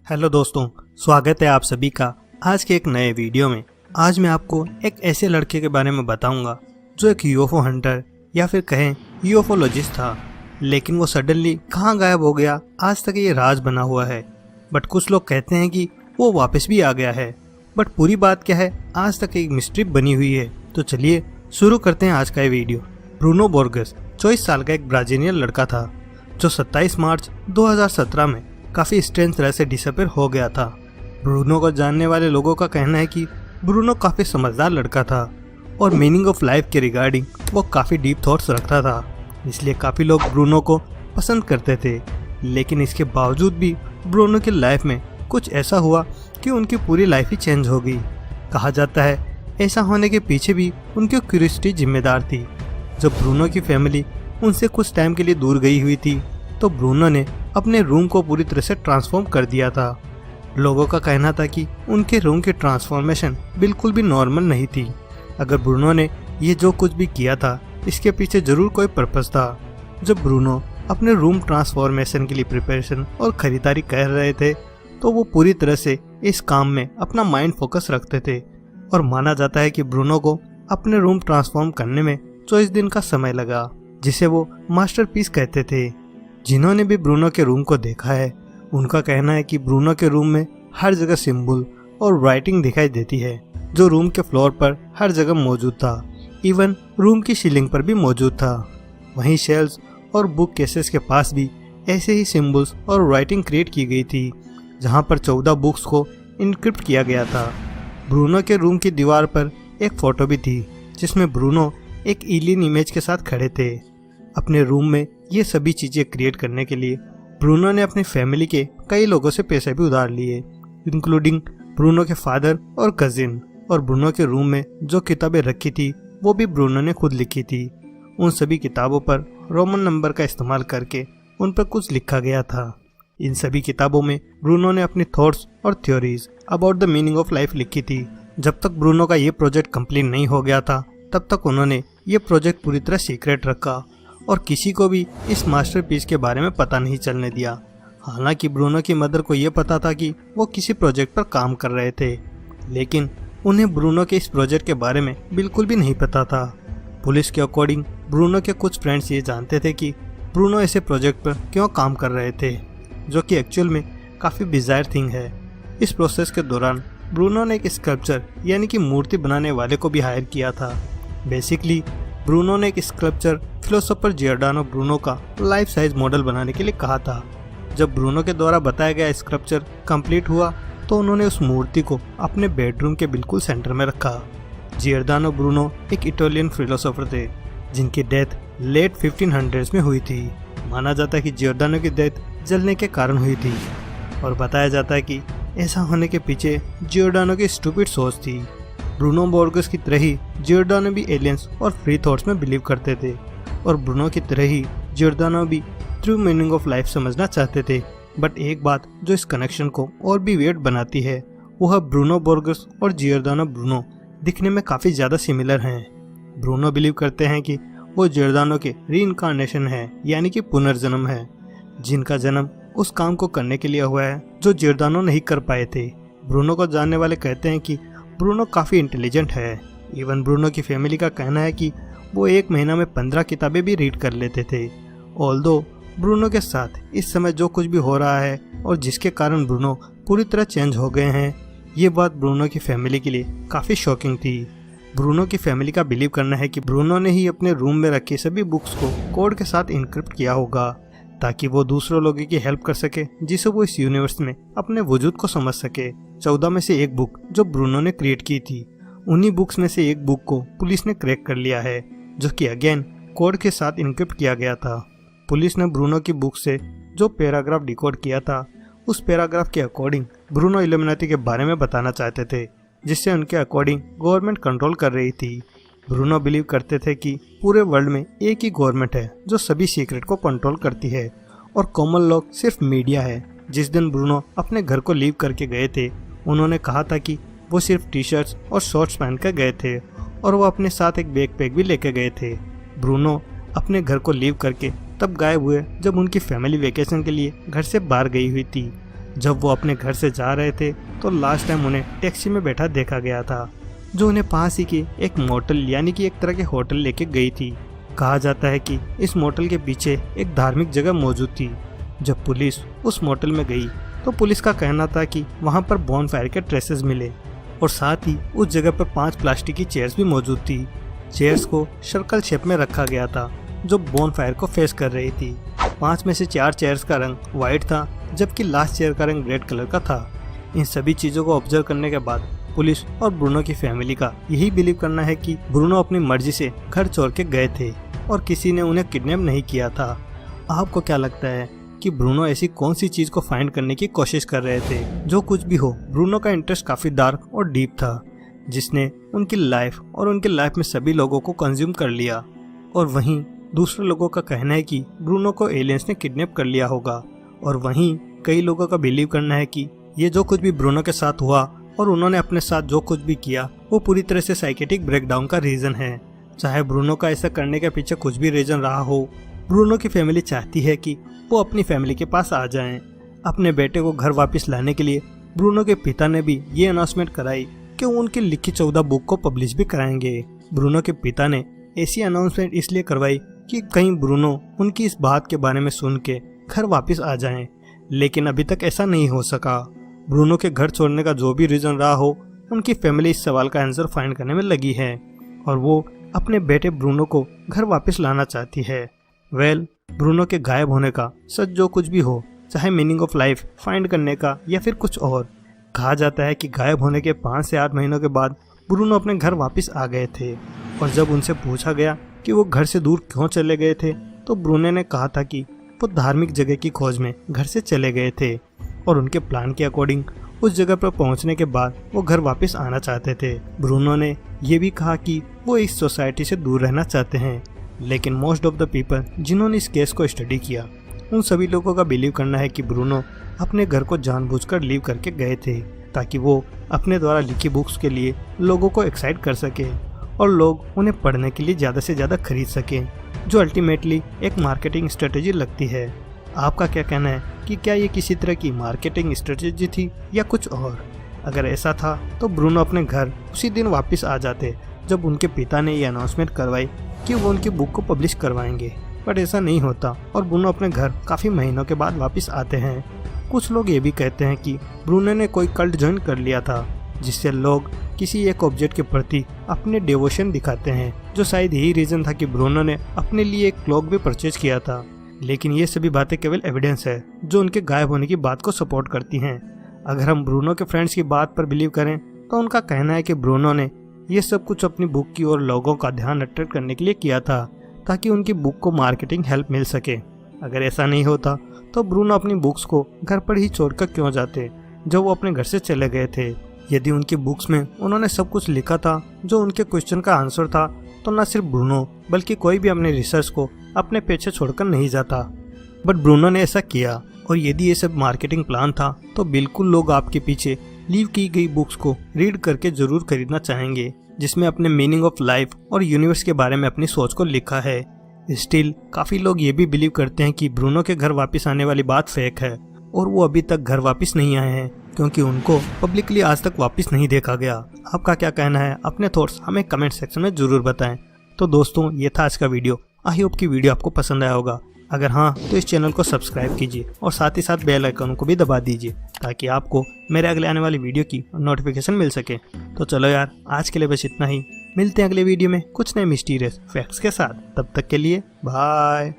Hello दोस्तों, स्वागत है आप सभी का आज के एक नए वीडियो में। आज मैं आपको एक ऐसे लड़के के बारे में बताऊंगा जो एक यूएफओ हंटर या फिर कहें यूएफओलॉजिस्ट था, लेकिन वो सडनली कहाँ गायब हो गया, आज तक ये राज बना हुआ है। बट कुछ लोग कहते हैं कि वो वापस भी आ गया है, बट पूरी बात क्या है आज तक एक मिस्ट्री बनी हुई है। तो चलिए शुरू करते हैं आज का ये वीडियो। ब्रूनो बोर्गस 24 साल का एक ब्राजीलियन लड़का था जो 27 मार्च 2017 में काफ़ी स्ट्रेंज तरह से डिसअपीयर हो गया था। ब्रूनो को जानने वाले लोगों का कहना है कि ब्रूनो काफ़ी समझदार लड़का था और मीनिंग ऑफ लाइफ के रिगार्डिंग वो काफ़ी डीप थॉट्स रखता था, इसलिए काफ़ी लोग ब्रूनो को पसंद करते थे। लेकिन इसके बावजूद भी ब्रूनो की लाइफ में कुछ ऐसा हुआ कि उनकी पूरी लाइफ ही चेंज हो गई। कहा जाता है ऐसा होने के पीछे भी उनकी क्यूरियोसिटी जिम्मेदार थी। जब ब्रूनो की फैमिली उनसे कुछ टाइम के लिए दूर गई हुई थी तो ब्रूनो ने अपने रूम को पूरी तरह से ट्रांसफॉर्म कर दिया था। लोगों का कहना था कि उनके रूम की ट्रांसफॉर्मेशन बिल्कुल भी नॉर्मल नहीं थी। अगर ब्रूनो ने ये जो कुछ भी किया था इसके पीछे जरूर कोई पर्पस था। जब ब्रूनो अपने रूम ट्रांसफॉर्मेशन के लिए प्रिपरेशन और खरीदारी कर रहे थे तो वो पूरी तरह से इस काम में अपना माइंड फोकस रखते थे और माना जाता है कि ब्रूनो को अपने रूम ट्रांसफॉर्म करने में 24 दिन का समय लगा, जिसे वो मास्टरपीस कहते थे। जिन्होंने भी ब्रूनो के रूम को देखा है उनका कहना है कि ब्रूनो के रूम में हर जगह सिंबल और राइटिंग दिखाई देती है जो रूम के फ्लोर पर हर जगह मौजूद था, इवन रूम की सीलिंग पर भी मौजूद था। वहीं शेल्व्स और बुक केसेस के पास भी ऐसे ही सिंबल्स और राइटिंग क्रिएट की गई थी, जहां पर 14 बुक्स को इनक्रिप्ट किया गया था। ब्रूनो के रूम की दीवार पर एक फोटो भी थी जिसमें ब्रूनो एक एलियन इमेज के साथ खड़े थे। अपने रूम में ये सभी चीज़ें क्रिएट करने के लिए ब्रूनो ने अपनी फैमिली के कई लोगों से पैसे भी उधार लिए, इंक्लूडिंग ब्रूनो के फादर और कजिन। और ब्रूनो के रूम में जो किताबें रखी थी वो भी ब्रूनो ने खुद लिखी थी। उन सभी किताबों पर रोमन नंबर का इस्तेमाल करके उन पर कुछ लिखा गया था। इन सभी किताबों में ब्रूनो ने अपनी थॉट्स और theories about the meaning of life लिखी थी। जब तक ब्रूनो का ये प्रोजेक्ट कंप्लीट नहीं हो गया था तब तक उन्होंने ये प्रोजेक्ट पूरी तरह सीक्रेट रखा और किसी को भी इस मास्टरपीस के बारे में पता नहीं चलने दिया। हालांकि ब्रूनो की मदर को ये पता था कि वो किसी प्रोजेक्ट पर काम कर रहे थे, लेकिन उन्हें ब्रूनो के इस प्रोजेक्ट के बारे में बिल्कुल भी नहीं पता था। पुलिस के अकॉर्डिंग ब्रूनो के कुछ फ्रेंड्स ये जानते थे कि ब्रूनो ऐसे प्रोजेक्ट पर क्यों काम कर रहे थे, जो कि एक्चुअल में काफ़ी बिजायर थिंग है। इस प्रोसेस के दौरान ब्रूनो ने एक स्कल्पचर यानी कि मूर्ति बनाने वाले को भी हायर किया था। बेसिकली ब्रूनो ने एक स्कल्पचर फिलोसोफर जियोर्डानो ब्रूनो का लाइफ साइज मॉडल बनाने के लिए कहा था। जब ब्रूनो के द्वारा बताया गया स्कल्पचर कंप्लीट हुआ तो उन्होंने उस मूर्ति को अपने बेडरूम के बिल्कुल सेंटर में रखा। जियोर्डानो ब्रूनो एक इटालियन फिलोसोफर थे जिनकी डेथ लेट 1500s में हुई थी। माना जाता है कि जियोर्डानो की डेथ जलने के कारण हुई थी और बताया जाता है कि ऐसा होने के पीछे जियोर्डानो की स्टूपिड सोच थी। ब्रूनो बोर्गस की तरह ही जियोर्डानो भी एलियंस और फ्री थॉट्स में बिलीव करते थे और ब्रूनो की तरह ही जियोर्डानो भी ट्रू मीनिंग ऑफ लाइफ समझना चाहते थे। बट एक बात जो इस कनेक्शन को और भी वियर्ड बनाती है वो है ब्रूनो बोर्गस और जियोर्डानो ब्रूनो दिखने में काफ़ी ज़्यादा सिमिलर हैं। ब्रूनो बिलीव करते हैं कि वो जियोर्डानो के रीइंकार्नेशन है, यानी कि पुनर्जन्म है, जिनका जन्म उस काम को करने के लिए हुआ है जो जियोर्डानो नहीं कर पाए थे। ब्रूनो को जानने वाले कहते हैं कि ब्रूनो काफ़ी इंटेलिजेंट है। इवन ब्रूनो की फैमिली का कहना है कि वो एक महीना में 15 किताबें भी रीड कर लेते थे। ऑल्दो ब्रूनो के साथ इस समय जो कुछ भी हो रहा है और जिसके कारण ब्रूनो पूरी तरह चेंज हो गए हैं, ये बात ब्रूनो की फैमिली के लिए काफ़ी शॉकिंग थी। ब्रूनो की फैमिली का बिलीव करना है कि ब्रूनो ने ही अपने रूम में रखे सभी बुक्स को कोड के साथ इनक्रिप्ट किया होगा ताकि वो दूसरों लोगों की हेल्प कर सके, जिससे वो इस यूनिवर्स में अपने वजूद को समझ सके। 14 में से एक बुक जो ब्रूनो ने क्रिएट की थी, उन्हीं बुक्स में से एक बुक को पुलिस ने क्रैक कर लिया है, जो कि अगेन कोड के साथ इनक्रिप्ट किया गया था। पुलिस ने ब्रूनो की बुक से जो पैराग्राफ डिकोड किया था उस पैराग्राफ के अकॉर्डिंग ब्रूनो इल्यूमिनाटी के बारे में बताना चाहते थे, जिससे उनके अकॉर्डिंग गवर्नमेंट कंट्रोल कर रही थी। ब्रूनो बिलीव करते थे कि पूरे वर्ल्ड में एक ही गवर्नमेंट है जो सभी सीक्रेट को कंट्रोल करती है और कॉमन लोग सिर्फ मीडिया है। जिस दिन ब्रूनो अपने घर को लीव करके गए थे उन्होंने कहा था कि वो सिर्फ टी शर्ट्स और शॉर्ट्स पहन कर गए थे और वो अपने साथ एक बैकपैक भी लेके गए थे। ब्रूनो अपने घर को लीव करके तब गायब हुए जब उनकी फैमिली वेकेशन के लिए घर से बाहर गई हुई थी। जब वो अपने घर से जा रहे थे तो लास्ट टाइम उन्हें टैक्सी में बैठा देखा गया था, जो उन्हें पास ही की एक मोटल यानी कि एक तरह के होटल लेके गई थी। कहा जाता है कि इस मोटल के पीछे एक धार्मिक जगह मौजूद थी। जब पुलिस उस मोटल में गई तो पुलिस का कहना था कि वहां पर बॉनफायर के ट्रेसेस मिले और साथ ही उस जगह पर 5 प्लास्टिक की चेयर्स भी मौजूद थी। चेयर्स को सर्कल शेप में रखा गया था जो बॉनफायर को फेस कर रही थी। 5 में से 4 चेयर्स का रंग व्हाइट था, जबकि लास्ट चेयर का रंग रेड कलर का था। इन सभी चीज़ों को ऑब्जर्व करने के बाद पुलिस और ब्रूनो की फैमिली का यही बिलीव करना है कि ब्रूनो अपनी मर्जी से घर छोड़ के गए थे और किसी ने उन्हें किडनैप नहीं किया था। आपको क्या लगता है कि ब्रूनो ऐसी कौन सी चीज़ को फाइंड करने की कोशिश कर रहे थे? जो कुछ भी हो, ब्रूनो का इंटरेस्ट काफ़ी डार्क और डीप था, जिसने उनकी लाइफ और उनके लाइफ में सभी लोगों को कंज्यूम कर लिया। और वहीं दूसरे लोगों का कहना है कि ब्रूनो को एलियंस ने किडनैप कर लिया होगा। और वहीं कई लोगों का बिलीव करना है कि ये जो कुछ भी ब्रूनो के साथ हुआ और उन्होंने अपने साथ जो कुछ भी किया वो पूरी तरह से साइकेटिक ब्रेकडाउन का रीज़न है। चाहे ब्रूनो का ऐसा करने के पीछे कुछ भी रीज़न रहा हो, ब्रूनो की फैमिली चाहती है कि वो अपनी फैमिली के पास आ जाएं। अपने बेटे को घर वापस लाने के लिए ब्रूनो के पिता ने भी ये अनाउंसमेंट कराई कि वो उनकी लिखी 14 बुक को पब्लिश भी कराएंगे। ब्रूनो के पिता ने ऐसी अनाउंसमेंट इसलिए करवाई कि कहीं ब्रूनो उनकी इस बात के बारे में सुन के घर वापस आ जाएं, लेकिन अभी तक ऐसा नहीं हो सका। ब्रूनो के घर छोड़ने का जो भी रीज़न रहा हो, उनकी फैमिली इस सवाल का आंसर फाइंड करने में लगी है और वो अपने बेटे ब्रूनो को घर वापस लाना चाहती है। ब्रूनो के गायब होने का सच जो कुछ भी हो, चाहे मीनिंग ऑफ लाइफ फाइंड करने का या फिर कुछ और, कहा जाता है कि गायब होने के 5 से 8 महीनों के बाद ब्रूनो अपने घर वापस आ गए थे। और जब उनसे पूछा गया कि वो घर से दूर क्यों चले गए थे, तो ब्रूनो ने कहा था कि वो धार्मिक जगह की खोज में घर से चले गए थे और उनके प्लान के अकॉर्डिंग उस जगह पर पहुंचने के बाद वो घर वापस आना चाहते थे। ब्रूनो ने ये भी कहा कि वो इस सोसाइटी से दूर रहना चाहते हैं, लेकिन मोस्ट ऑफ द पीपल जिन्होंने इस केस को स्टडी किया, उन सभी लोगों का बिलीव करना है कि ब्रूनो अपने घर को जानबूझकर लीव करके गए थे ताकि वो अपने द्वारा लिखी बुक्स के लिए लोगों को एक्साइट कर सके और लोग उन्हें पढ़ने के लिए ज़्यादा से ज़्यादा खरीद सकें, जो अल्टीमेटली एक मार्केटिंग स्ट्रेटेजी लगती है। आपका क्या कहना है कि क्या ये किसी तरह की मार्केटिंग स्ट्रेटेजी थी या कुछ और? अगर ऐसा था तो ब्रूनो अपने घर उसी दिन वापस आ जाते जब उनके पिता ने ये अनाउंसमेंट करवाई कि वो उनकी बुक को पब्लिश करवाएंगे, बट ऐसा नहीं होता और ब्रूनो अपने घर काफ़ी महीनों के बाद वापस आते हैं। कुछ लोग ये भी कहते हैं कि ब्रूनो ने कोई कल्ट ज्वाइन कर लिया था जिससे लोग किसी एक ऑब्जेक्ट के प्रति अपने डिवोशन दिखाते हैं, जो शायद यही रीज़न था कि ब्रूनो ने अपने लिए एक क्लॉक भी परचेज किया था। लेकिन ये सभी बातें केवल एविडेंस है जो उनके गायब होने की बात को सपोर्ट करती हैं। अगर हम ब्रूनो के फ्रेंड्स की बात पर बिलीव करें तो उनका कहना है कि ब्रूनो ने ये सब कुछ अपनी बुक की और लोगों का ध्यान अट्रैक्ट करने के लिए किया था ताकि उनकी बुक को मार्केटिंग हेल्प मिल सके। अगर ऐसा नहीं होता तो ब्रूनो अपनी बुक्स को घर पर ही छोड़कर क्यों जाते जब वो अपने घर से चले गए थे? यदि उनकी बुक्स में उन्होंने सब कुछ लिखा था जो उनके क्वेश्चन का आंसर था, तो न सिर्फ ब्रूनो बल्कि कोई भी अपने रिसर्च को अपने पीछे छोड़कर नहीं जाता। बट ब्रूनो ने ऐसा किया, और यदि ये सब मार्केटिंग प्लान था तो बिल्कुल लोग आपके पीछे लीव की गई बुक्स को रीड करके जरूर खरीदना चाहेंगे, जिसमें अपने मीनिंग ऑफ लाइफ और यूनिवर्स के बारे में अपनी सोच को लिखा है। स्टिल काफ़ी लोग ये भी बिलीव करते हैं कि ब्रूनो के घर वापस आने वाली बात फेक है और वो अभी तक घर वापस नहीं आए हैं क्योंकि उनको पब्लिकली आज तक वापस नहीं देखा गया। आपका क्या कहना है? अपने थॉट्स हमें कमेंट सेक्शन में जरूर बताएं। तो दोस्तों, ये था आज का वीडियो। आई होप कि वीडियो आपको पसंद आया होगा। अगर हाँ तो इस चैनल को सब्सक्राइब कीजिए और साथ ही साथ बेल आइकन को भी दबा दीजिए ताकि आपको मेरे अगले आने वाली वीडियो की नोटिफिकेशन मिल सके। तो चलो यार, आज के लिए बस इतना ही। मिलते हैं अगले वीडियो में कुछ नए मिस्टीरियस फैक्ट्स के साथ। तब तक के लिए बाय।